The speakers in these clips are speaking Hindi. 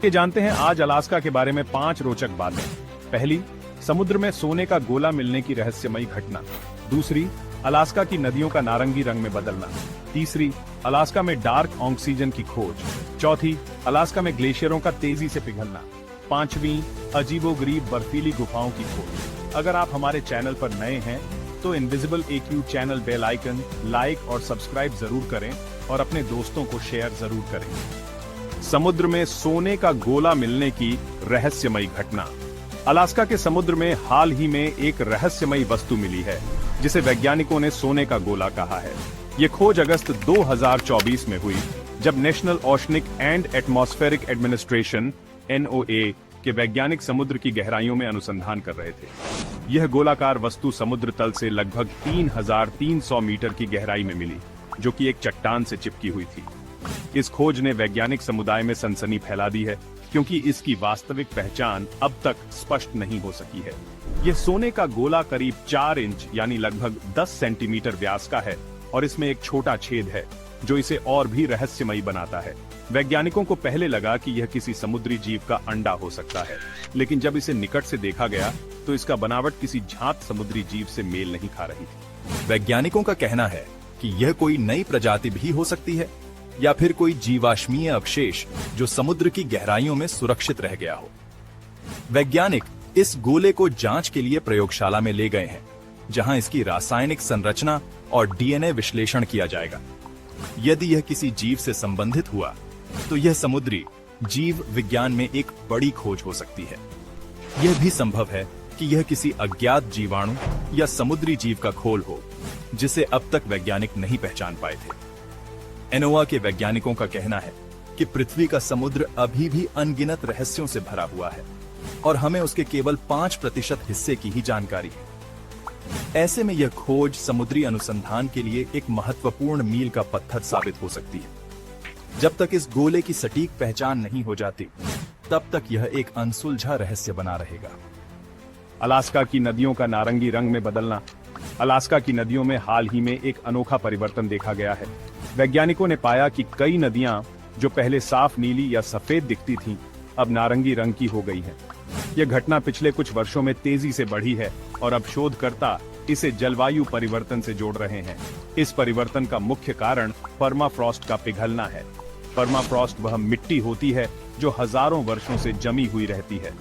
ये जानते हैं आज अलास्का के बारे में 5 रोचक बातें। पहली, समुद्र में सोने का गोला मिलने की रहस्यमयी घटना। दूसरी, अलास्का की नदियों का नारंगी रंग में बदलना। तीसरी, अलास्का में डार्क ऑक्सीजन की खोज। चौथी, अलास्का में ग्लेशियरों का तेजी से पिघलना। पांचवी, अजीबोगरीब बर्फीली गुफाओं की खोज। अगर आप हमारे चैनल पर नए हैं तो invisible AQ channel bell icon like और सब्सक्राइब जरूर करें और अपने दोस्तों को शेयर जरूर करें। समुद्र में सोने का गोला मिलने की रहस्यमयी घटना। अलास्का के समुद्र में हाल ही में एक रहस्यमयी वस्तु मिली है जिसे वैज्ञानिकों ने सोने का गोला कहा है। ये खोज अगस्त 2024 में हुई जब national oceanic and atmospheric administration NOAA के वैज्ञानिक समुद्र की गहराइयों में अनुसंधान कर रहे थे। यह गोलाकार वस्तु समुद्र तल से लगभग 3,300 मीटर की गहराई में मिली, जो कि एक चट्टान से चिपकी हुई थी। इस खोज ने वैज्ञानिक समुदाय में सनसनी फैला दी है क्योंकि इसकी वास्तविक पहचान अब तक स्पष्ट नहीं हो सकी है। यह सोने का गोला करीब 4 इंच यानी लगभग 10 सेंटीमीटर व्यास का है और इसमें एक छोटा छेद है जो इसे और भी रहस्यमयी बनाता है। वैज्ञानिकों को पहले लगा कि यह किसी समुद्री जीव का अंडा हो सकता है, लेकिन जब इसे निकट से देखा गया तो इसका बनावट किसी झांत समुद्री जीव से मेल नहीं खा रही थी। वैज्ञानिकों का कहना है कि यह कोई नई प्रजाति भी हो सकती है या फिर कोई जीवाश्मीय अवशेष जो समुद्र की गहराइयों में सुरक्षित रह गया हो। वैज्ञानिक इस गोले को जांच के लिए प्रयोगशाला में ले गए हैं, जहां इसकी रासायनिक संरचना और DNA विश्लेषण किया जाएगा। यदि यह किसी जीव से संबंधित हुआ तो यह समुद्री जीव विज्ञान में एक बड़ी खोज हो सकती है। यह भी संभव है कि यह किसी अज्ञात जीवाणु या समुद्री जीव का खोल हो जिसे अब तक वैज्ञानिक नहीं पहचान पाए थे। NOAA के वैज्ञानिकों का कहना है कि पृथ्वी का समुद्र अभी भी अनगिनत रहस्यों से भरा हुआ है और हमें उसके केवल 5% हिस्से की ही जानकारी है। ऐसे में यह खोज समुद्री अनुसंधान के लिए एक महत्वपूर्ण मील का पत्थर साबित हो सकती है। जब तक इस गोले की सटीक पहचान नहीं हो जाती, तब तक यह एक अनसुलझा रहस्य बना रहेगा। अलास्का की नदियों का नारंगी रंग में बदलना। अलास्का की नदियों में हाल ही में एक अनोखा परिवर्तन देखा गया है। वैज्ञानिकों ने पाया कि कई नदियां जो पहले साफ नीली या सफेद दिखती थीं, अब नारंगी रंग की हो गई हैं। यह घटना पिछले कुछ वर्षों में तेजी से बढ़ी है और अब शोधकर्ता इसे जलवायु परिवर्तन से जोड़ रहे हैं। इस परिवर्तन का मुख्य कारण परमाफ्रॉस्ट का पिघलना है। परमाफ्रॉस्ट वह मिट्टी होती है जो हजारों वर्षों से जमी हुई रहती है।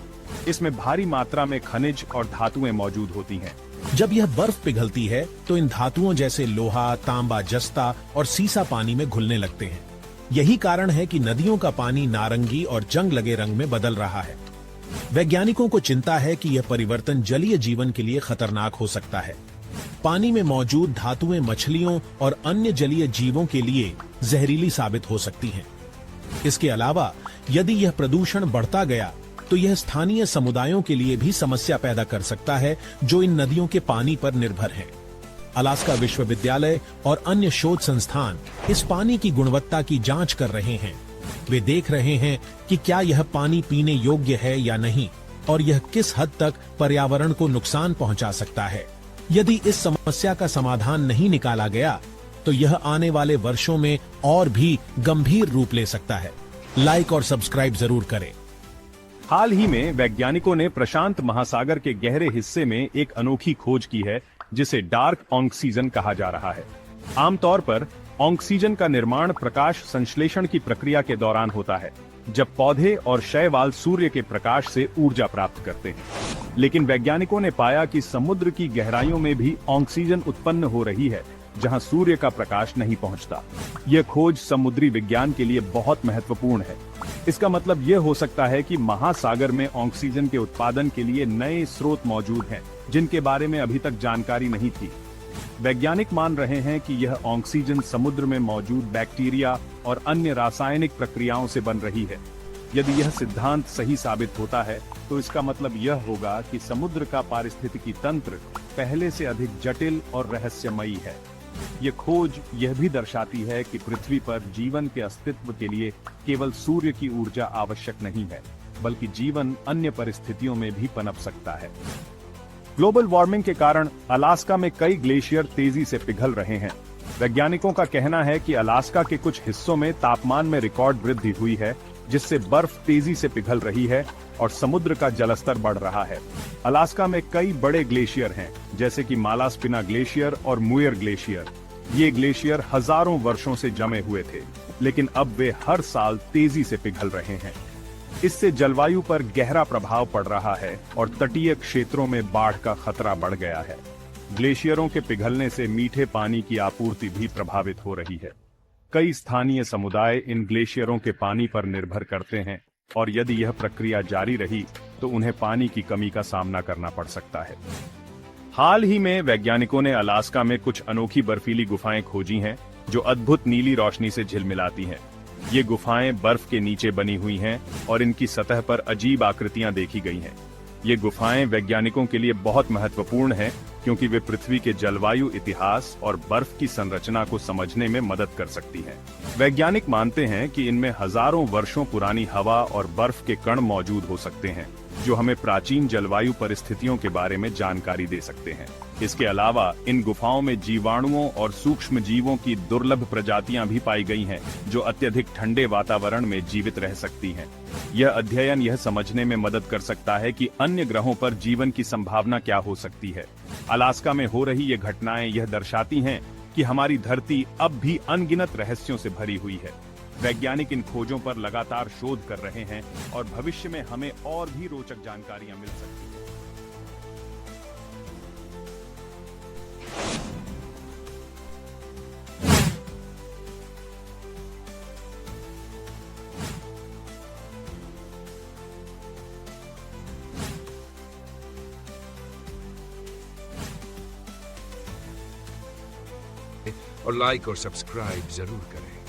इसमें भारी मात्रा में खनिज और धातुएं मौजूद होती हैं। जब यह बर्फ पिघलती है तो इन धातुओं जैसे लोहा, तांबा, जस्ता और सीसा पानी में घुलने लगते हैं। यही कारण है कि नदियों का पानी नारंगी और जंग लगे रंग में बदल रहा है। वैज्ञानिकों को चिंता है कि यह परिवर्तन जलीय जीवन के लिए खतरनाक हो सकता है। पानी में मौजूद धातुएं मछलियों और अन्य जलीय जीवों के लिए जहरीली साबित हो सकती हैं। इसके अलावा यदि यह प्रदूषण बढ़ता गया तो यह स्थानीय समुदायों के लिए भी समस्या पैदा कर सकता है जो इन नदियों के पानी पर निर्भर हैं। अलास्का विश्वविद्यालय और अन्य शोध संस्थान इस पानी की गुणवत्ता की जांच कर रहे हैं। वे देख रहे हैं कि क्या यह पानी पीने योग्य है या नहीं और यह किस हद तक पर्यावरण को नुकसान पहुंचा सकता है। यदि इस समस्या का समाधान नहीं निकाला गया तो यह आने वाले वर्षों में और भी गंभीर रूप ले सकता है। लाइक और सब्सक्राइब जरूर करें। हाल ही में वैज्ञानिकों ने प्रशांत महासागर के गहरे हिस्से में एक अनोखी खोज की है जिसे डार्क ऑक्सीजन कहा जा रहा है। आमतौर पर ऑक्सीजन का निर्माण प्रकाश संश्लेषण की प्रक्रिया के दौरान होता है, जब पौधे और शैवाल सूर्य के प्रकाश से ऊर्जा प्राप्त करते हैं। लेकिन वैज्ञानिकों ने पाया कि समुद्र की गहराइयों में भी ऑक्सीजन उत्पन्न हो रही है जहां सूर्य का प्रकाश नहीं पहुंचता। यह खोज समुद्री विज्ञान के लिए बहुत महत्वपूर्ण है। इसका मतलब यह हो सकता है कि महासागर में ऑक्सीजन के उत्पादन के लिए नए स्रोत मौजूद हैं जिनके बारे में अभी तक जानकारी नहीं थी। वैज्ञानिक मान रहे हैं कि यह ऑक्सीजन समुद्र में मौजूद बैक्टीरिया और अन्य रासायनिक प्रक्रियाओं से बन रही है। यदि यह सिद्धांत सही साबित होता है तो इसका मतलब यह होगा कि समुद्र का पारिस्थितिकी तंत्र पहले से अधिक जटिल और रहस्यमयी है। यह खोज यह भी दर्शाती है कि पृथ्वी पर जीवन के अस्तित्व के लिए केवल सूर्य की ऊर्जा आवश्यक नहीं है, बल्कि जीवन अन्य परिस्थितियों में भी पनप सकता है। ग्लोबल वार्मिंग के कारण अलास्का में कई ग्लेशियर तेजी से पिघल रहे हैं। वैज्ञानिकों का कहना है कि अलास्का के कुछ हिस्सों में तापमान में रिकॉर्ड वृद्धि हुई है, जिससे बर्फ तेजी से पिघल रही है और समुद्र का जलस्तर बढ़ रहा है। अलास्का में कई बड़े ग्लेशियर हैं, जैसे कि मालास्पिना ग्लेशियर और मुयर ग्लेशियर। ये ग्लेशियर हजारों वर्षों से जमे हुए थे, लेकिन अब वे हर साल तेजी से पिघल रहे हैं। इससे जलवायु पर गहरा प्रभाव पड़ रहा है और तटीय क्षेत्रों में बाढ़ का खतरा बढ़ गया है। ग्लेशियरों के पिघलने से मीठे पानी की आपूर्ति भी प्रभावित हो रही है। कई स्थानीय समुदाय इन ग्लेशियरों के पानी पर निर्भर करते हैं और यदि यह प्रक्रिया जारी रही तो उन्हें पानी की कमी का सामना करना पड़ सकता है। हाल ही में वैज्ञानिकों ने अलास्का में कुछ अनोखी बर्फीली गुफाएं खोजी हैं जो अद्भुत नीली रोशनी से झिलमिलाती हैं। ये गुफाएं बर्फ के नीचे बनी हुई हैं और इनकी सतह पर अजीब आकृतियां देखी गई हैं। ये गुफाएं वैज्ञानिकों के लिए बहुत महत्वपूर्ण हैं क्योंकि वे पृथ्वी के जलवायु इतिहास और बर्फ की संरचना को समझने में मदद कर सकती हैं। वैज्ञानिक मानते हैं कि इनमें हजारों वर्षों पुरानी हवा और बर्फ के कण मौजूद हो सकते हैं, जो हमें प्राचीन जलवायु परिस्थितियों के बारे में जानकारी दे सकते हैं। इसके अलावा इन गुफाओं में जीवाणुओं और सूक्ष्म जीवों की दुर्लभ प्रजातियां भी पाई गई हैं, जो अत्यधिक ठंडे वातावरण में जीवित रह सकती हैं। यह अध्ययन यह समझने में मदद कर सकता है कि अन्य ग्रहों पर जीवन की संभावना क्या हो सकती है। अलास्का में हो रही ये घटनाएं यह दर्शाती हैं कि हमारी धरती अब भी अनगिनत रहस्यों से भरी हुई है। वैज्ञानिक इन खोजों पर लगातार शोध कर रहे हैं और भविष्य में हमें और भी रोचक जानकारियां मिल सकती हैं। और लाइक और सब्सक्राइब जरूर करें।